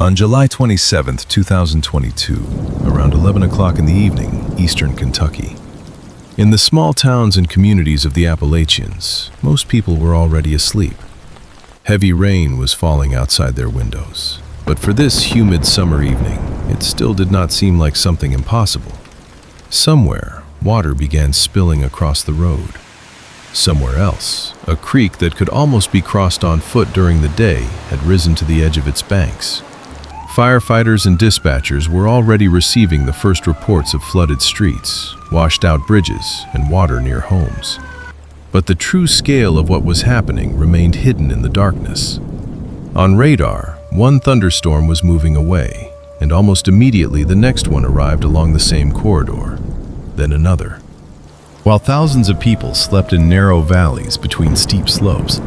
On July 27, 2022, around 11 o'clock in the evening, eastern Kentucky. In the small towns and communities of the Appalachians, most people were already asleep. Heavy rain was falling outside their windows, but for this humid summer evening, it still did not seem like something impossible. Somewhere, water began spilling across the road. Somewhere else, a creek that could almost be crossed on foot during the day had risen to the edge of its banks. Firefighters and dispatchers were already receiving the first reports of flooded streets, washed-out bridges, and water near homes. But the true scale of what was happening remained hidden in the darkness. On radar, one thunderstorm was moving away, and almost immediately the next one arrived along the same corridor. Then another. While thousands of people slept in narrow valleys between steep slopes,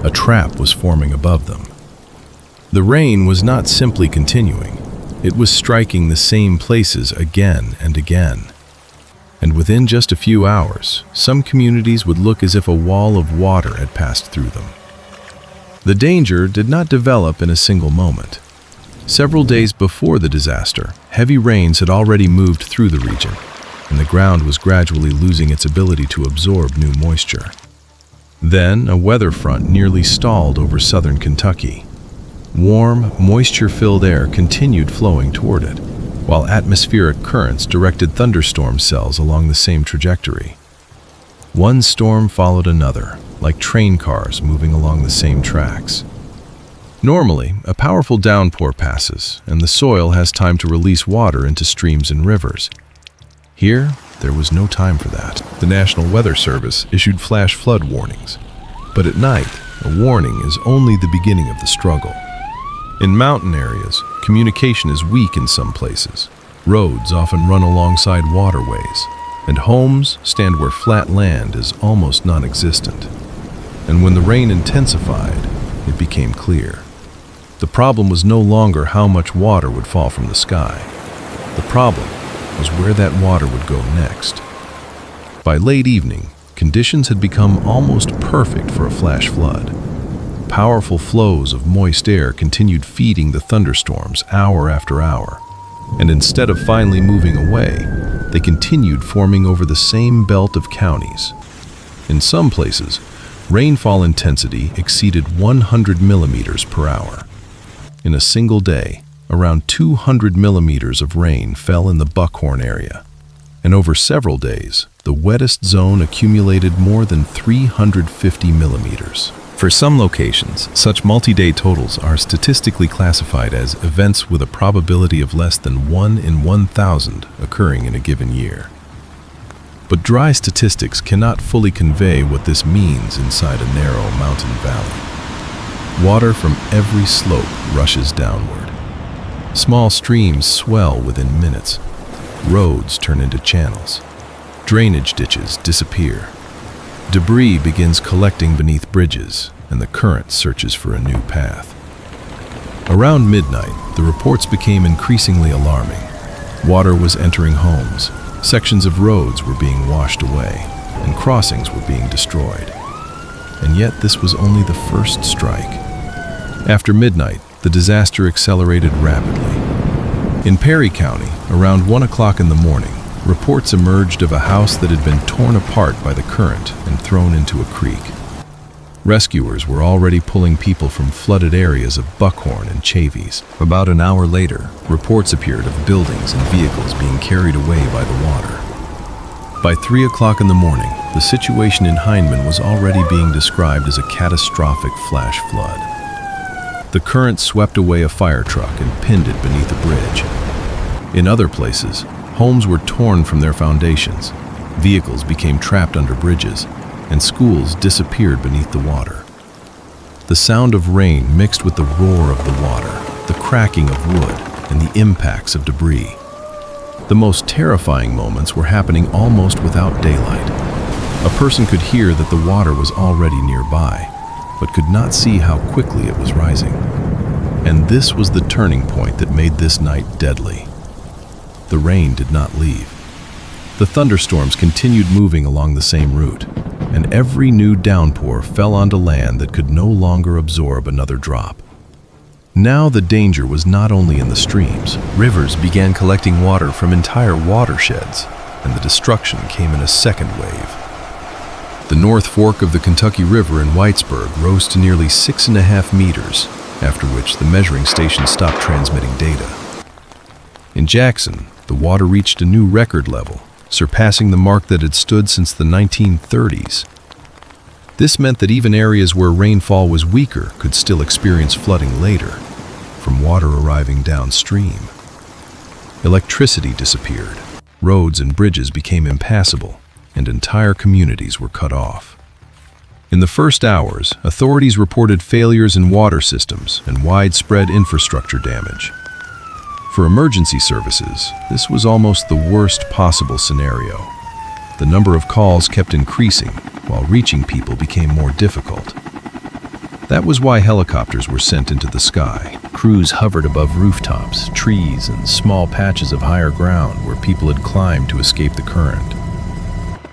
a trap was forming above them. The rain was not simply continuing, it was striking the same places again and again. And within just a few hours, some communities would look as if a wall of water had passed through them. The danger did not develop in a single moment. Several days before the disaster, heavy rains had already moved through the region, and the ground was gradually losing its ability to absorb new moisture. Then, a weather front nearly stalled over southern Kentucky. Warm, moisture-filled air continued flowing toward it, while atmospheric currents directed thunderstorm cells along the same trajectory. One storm followed another, like train cars moving along the same tracks. Normally, a powerful downpour passes, and the soil has time to release water into streams and rivers. Here, there was no time for that. The National Weather Service issued flash flood warnings. But at night, a warning is only the beginning of the struggle. In mountain areas, communication is weak in some places. Roads often run alongside waterways, and homes stand where flat land is almost non-existent. And when the rain intensified, it became clear. The problem was no longer how much water would fall from the sky. The problem was where that water would go next. By late evening, conditions had become almost perfect for a flash flood. Powerful flows of moist air continued feeding the thunderstorms hour after hour, and instead of finally moving away, they continued forming over the same belt of counties. In some places, rainfall intensity exceeded 100 millimeters per hour. In a single day, around 200 millimeters of rain fell in the Buckhorn area, and over several days, the wettest zone accumulated more than 350 millimeters. For some locations, such multi-day totals are statistically classified as events with a probability of less than 1 in 1,000 occurring in a given year. But dry statistics cannot fully convey what this means inside a narrow mountain valley. Water from every slope rushes downward. Small streams swell within minutes. Roads turn into channels. Drainage ditches disappear. Debris begins collecting beneath bridges, and the current searches for a new path. Around midnight, the reports became increasingly alarming. Water was entering homes, sections of roads were being washed away, and crossings were being destroyed. And yet this was only the first strike. After midnight, the disaster accelerated rapidly. In Perry County, around 1 o'clock in the morning, reports emerged of a house that had been torn apart by the current and thrown into a creek. Rescuers were already pulling people from flooded areas of Buckhorn and Chavies. About an hour later, reports appeared of buildings and vehicles being carried away by the water. By 3 o'clock in the morning, the situation in Hindman was already being described as a catastrophic flash flood. The current swept away a fire truck and pinned it beneath a bridge. In other places, homes were torn from their foundations, vehicles became trapped under bridges, and schools disappeared beneath the water. The sound of rain mixed with the roar of the water, the cracking of wood, and the impacts of debris. The most terrifying moments were happening almost without daylight. A person could hear that the water was already nearby, but could not see how quickly it was rising. And this was the turning point that made this night deadly. The rain did not leave. The thunderstorms continued moving along the same route, and every new downpour fell onto land that could no longer absorb another drop. Now the danger was not only in the streams. Rivers began collecting water from entire watersheds, and the destruction came in a second wave. The North Fork of the Kentucky River in Whitesburg rose to nearly 6.5 meters, after which the measuring station stopped transmitting data. In Jackson, the water reached a new record level, surpassing the mark that had stood since the 1930s. This meant that even areas where rainfall was weaker could still experience flooding later, from water arriving downstream. Electricity disappeared, roads and bridges became impassable, and entire communities were cut off. In the first hours, authorities reported failures in water systems and widespread infrastructure damage. For emergency services, this was almost the worst possible scenario. The number of calls kept increasing, while reaching people became more difficult. That was why helicopters were sent into the sky. Crews hovered above rooftops, trees, and small patches of higher ground where people had climbed to escape the current.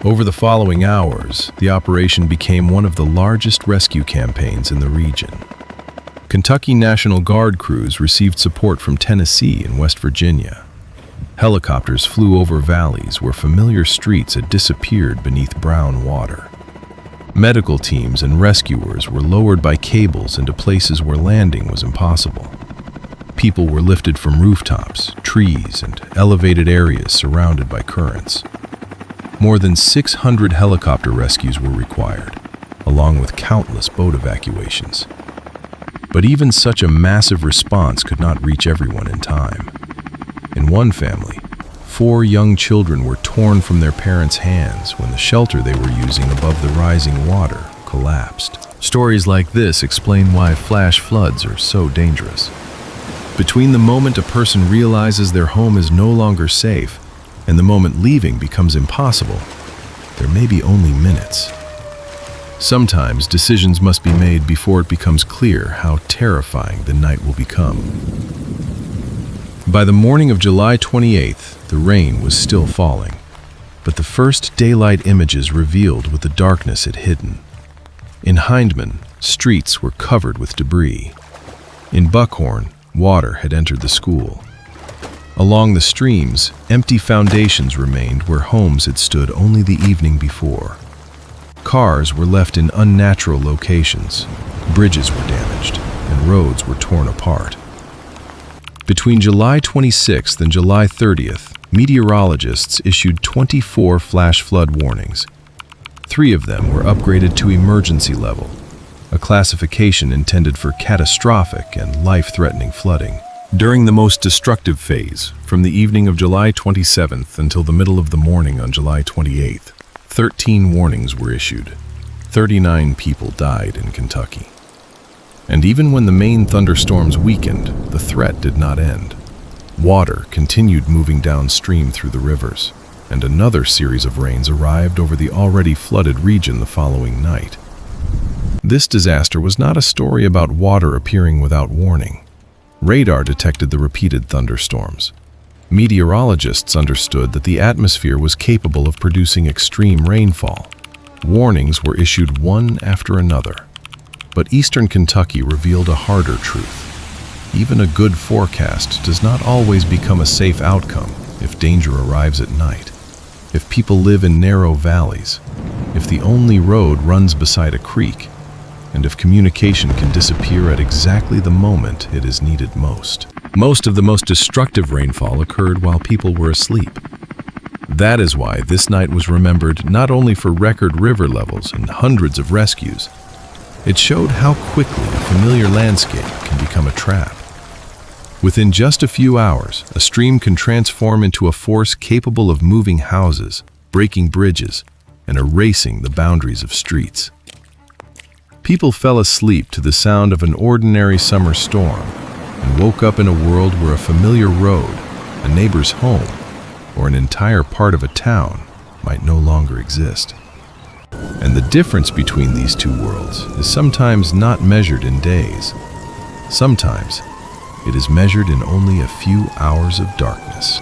Over the following hours, the operation became one of the largest rescue campaigns in the region. Kentucky National Guard crews received support from Tennessee and West Virginia. Helicopters flew over valleys where familiar streets had disappeared beneath brown water. Medical teams and rescuers were lowered by cables into places where landing was impossible. People were lifted from rooftops, trees, and elevated areas surrounded by currents. More than 600 helicopter rescues were required, along with countless boat evacuations. But even such a massive response could not reach everyone in time. In one family, 4 young children were torn from their parents' hands when the shelter they were using above the rising water collapsed. Stories like this explain why flash floods are so dangerous. Between the moment a person realizes their home is no longer safe and the moment leaving becomes impossible, there may be only minutes. Sometimes decisions must be made before it becomes clear how terrifying the night will become. By the morning of July 28th, the rain was still falling, but the first daylight images revealed what the darkness had hidden. In Hindman, streets were covered with debris. In Buckhorn, water had entered the school. Along the streams, empty foundations remained where homes had stood only the evening before. Cars were left in unnatural locations, bridges were damaged, and roads were torn apart. Between July 26th and July 30th, meteorologists issued 24 flash flood warnings. 3 of them were upgraded to emergency level, a classification intended for catastrophic and life-threatening flooding. During the most destructive phase, from the evening of July 27th until the middle of the morning on July 28th, 13 warnings were issued. 39 people died in Kentucky. And even when the main thunderstorms weakened, the threat did not end. Water continued moving downstream through the rivers, and another series of rains arrived over the already flooded region the following night. This disaster was not a story about water appearing without warning. Radar detected the repeated thunderstorms. Meteorologists understood that the atmosphere was capable of producing extreme rainfall. Warnings were issued one after another. But eastern Kentucky revealed a harder truth. Even a good forecast does not always become a safe outcome if danger arrives at night. If people live in narrow valleys, if the only road runs beside a creek, and if communication can disappear at exactly the moment it is needed most. Most of the most destructive rainfall occurred while people were asleep. That is why this night was remembered not only for record river levels and hundreds of rescues. It showed how quickly a familiar landscape can become a trap. Within just a few hours, a stream can transform into a force capable of moving houses, breaking bridges, and erasing the boundaries of streets. People fell asleep to the sound of an ordinary summer storm and woke up in a world where a familiar road, a neighbor's home, or an entire part of a town might no longer exist. And the difference between these two worlds is sometimes not measured in days. Sometimes it is measured in only a few hours of darkness.